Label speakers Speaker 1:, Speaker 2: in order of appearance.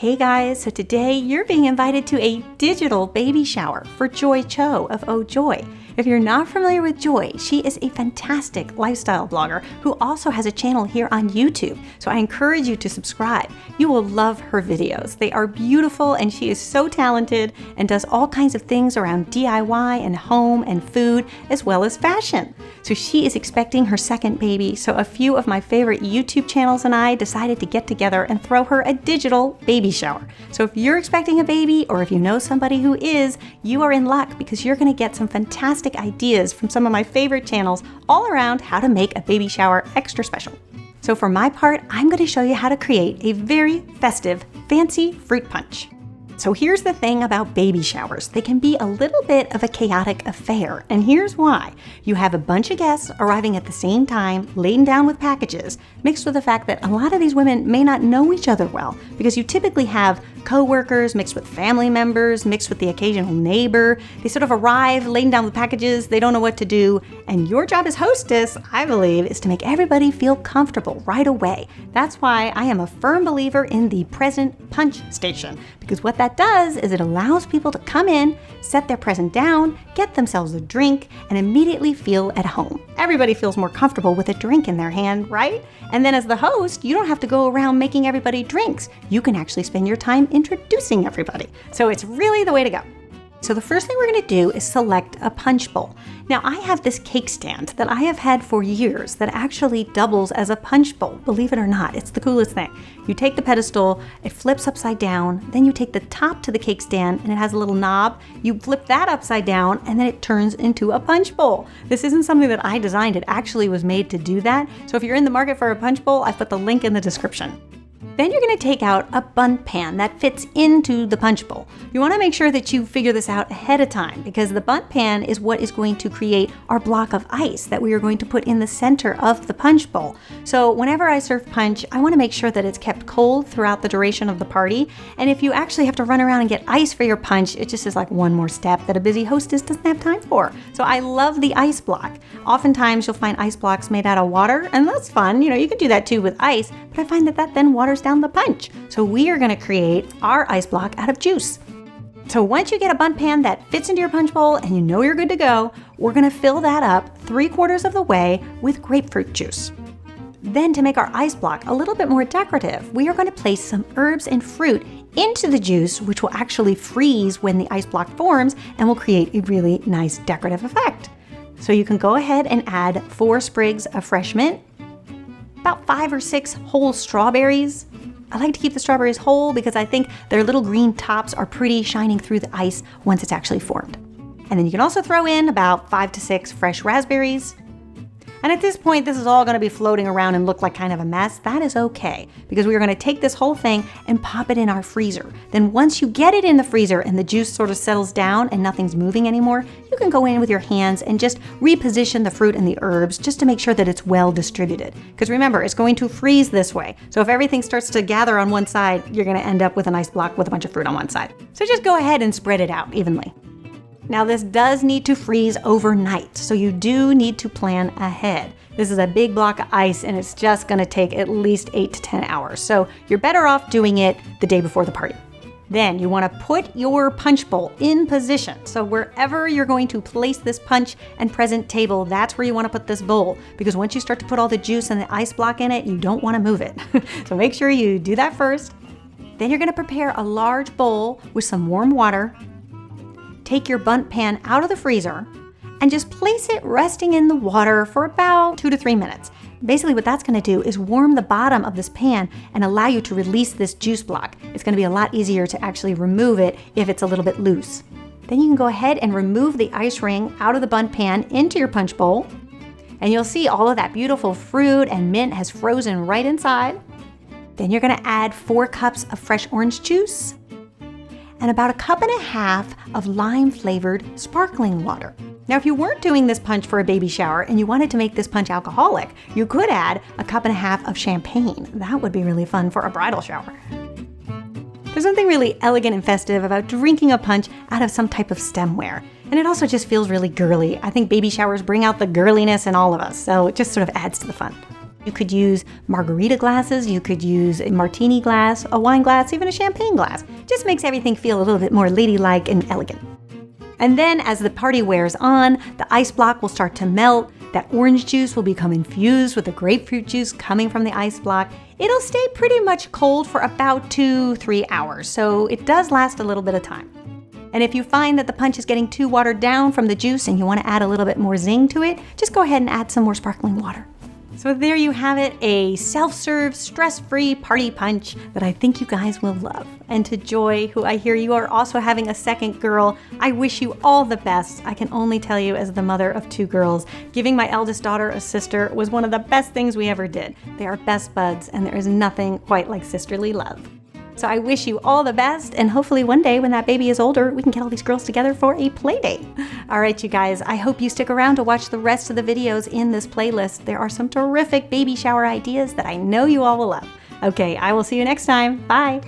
Speaker 1: Hey guys, so today you're being invited to a digital baby shower for Joy Cho of Oh Joy. If you're not familiar with Joy, she is a fantastic lifestyle blogger who also has a channel here on YouTube. So I encourage you to subscribe. You will love her videos. They are beautiful and she is so talented and does all kinds of things around DIY and home and food as well as fashion. So she is expecting her second baby, so a few of my favorite YouTube channels and I decided to get together and throw her a digital baby shower. So if you're expecting a baby or if you know somebody who is, you are in luck because you're going to get some fantastic ideas from some of my favorite channels all around how to make a baby shower extra special. So for my part, I'm going to show you how to create a very festive, fancy fruit punch. So here's the thing about baby showers. They can be a little bit of a chaotic affair, and here's why. You have a bunch of guests arriving at the same time, laden down with packages, mixed with the fact that a lot of these women may not know each other well, because you typically have co-workers mixed with family members, mixed with the occasional neighbor. They sort of arrive laden down with packages, they don't know what to do, and your job as hostess, I believe, is to make everybody feel comfortable right away. That's why I am a firm believer in the present punch station, because what that does is it allows people to come in, set their present down, get themselves a drink, and immediately feel at home. Everybody feels more comfortable with a drink in their hand, right? And then as the host, you don't have to go around making everybody drinks. You can actually spend your time introducing everybody. So it's really the way to go. So the first thing we're going to do is select a punch bowl. Now I have this cake stand that I have had for years that actually doubles as a punch bowl. Believe it or not, it's the coolest thing. You take the pedestal, it flips upside down, then you take the top to the cake stand and it has a little knob. You flip that upside down and then it turns into a punch bowl. This isn't something that I designed, it actually was made to do that. So if you're in the market for a punch bowl, I've put the link in the description. Then you're going to take out a bundt pan that fits into the punch bowl. You want to make sure that you figure this out ahead of time because the bundt pan is what is going to create our block of ice that we are going to put in the center of the punch bowl. So whenever I serve punch, I want to make sure that it's kept cold throughout the duration of the party. And if you actually have to run around and get ice for your punch, it just is like one more step that a busy hostess doesn't have time for. So I love the ice block. Oftentimes you'll find ice blocks made out of water, and that's fun. You know, you can do that too with ice, but I find that then waters down the punch. So we are going to create our ice block out of juice. So once you get a bundt pan that fits into your punch bowl and you know you're good to go, we're going to fill that up 3/4 of the way with grapefruit juice. Then to make our ice block a little bit more decorative, we are going to place some herbs and fruit into the juice, which will actually freeze when the ice block forms and will create a really nice decorative effect. So you can go ahead and add 4 sprigs of fresh mint, about 5 or 6 whole strawberries. I like to keep the strawberries whole because I think their little green tops are pretty shining through the ice once it's actually formed. And then you can also throw in about 5 to 6 fresh raspberries. And at this point, this is all going to be floating around and look like kind of a mess. That is okay, because we are going to take this whole thing and pop it in our freezer. Then once you get it in the freezer and the juice sort of settles down and nothing's moving anymore, you can go in with your hands and just reposition the fruit and the herbs just to make sure that it's well distributed. Because remember, it's going to freeze this way. So if everything starts to gather on one side, you're going to end up with an ice block with a bunch of fruit on one side. So just go ahead and spread it out evenly. Now this does need to freeze overnight, so you do need to plan ahead. This is a big block of ice and it's just gonna take at least 8 to 10 hours. So you're better off doing it the day before the party. Then you wanna put your punch bowl in position. So wherever you're going to place this punch and present table, that's where you wanna put this bowl. Because once you start to put all the juice and the ice block in it, you don't wanna move it. So make sure you do that first. Then you're gonna prepare a large bowl with some warm water. Take your bundt pan out of the freezer and just place it resting in the water for about 2 to 3 minutes. Basically what that's going to do is warm the bottom of this pan and allow you to release this juice block. It's going to be a lot easier to actually remove it if it's a little bit loose. Then you can go ahead and remove the ice ring out of the bundt pan into your punch bowl. And you'll see all of that beautiful fruit and mint has frozen right inside. Then you're going to add 4 cups of fresh orange juice and about 1.5 cups of lime-flavored sparkling water. Now, if you weren't doing this punch for a baby shower and you wanted to make this punch alcoholic, you could add 1.5 cups of champagne. That would be really fun for a bridal shower. There's something really elegant and festive about drinking a punch out of some type of stemware. And it also just feels really girly. I think baby showers bring out the girliness in all of us, so it just sort of adds to the fun. You could use margarita glasses, you could use a martini glass, a wine glass, even a champagne glass. Just makes everything feel a little bit more ladylike and elegant. And then as the party wears on, the ice block will start to melt. That orange juice will become infused with the grapefruit juice coming from the ice block. It'll stay pretty much cold for about 2-3 hours, so it does last a little bit of time. And if you find that the punch is getting too watered down from the juice and you want to add a little bit more zing to it, just go ahead and add some more sparkling water. So there you have it, a self-serve, stress-free party punch that I think you guys will love. And to Joy, who I hear you are also having a second girl, I wish you all the best. I can only tell you, as the mother of 2 girls, giving my eldest daughter a sister was one of the best things we ever did. They are best buds, and there is nothing quite like sisterly love. So I wish you all the best, and hopefully one day when that baby is older, we can get all these girls together for a play date. All right, you guys, I hope you stick around to watch the rest of the videos in this playlist. There are some terrific baby shower ideas that I know you all will love. Okay, I will see you next time. Bye.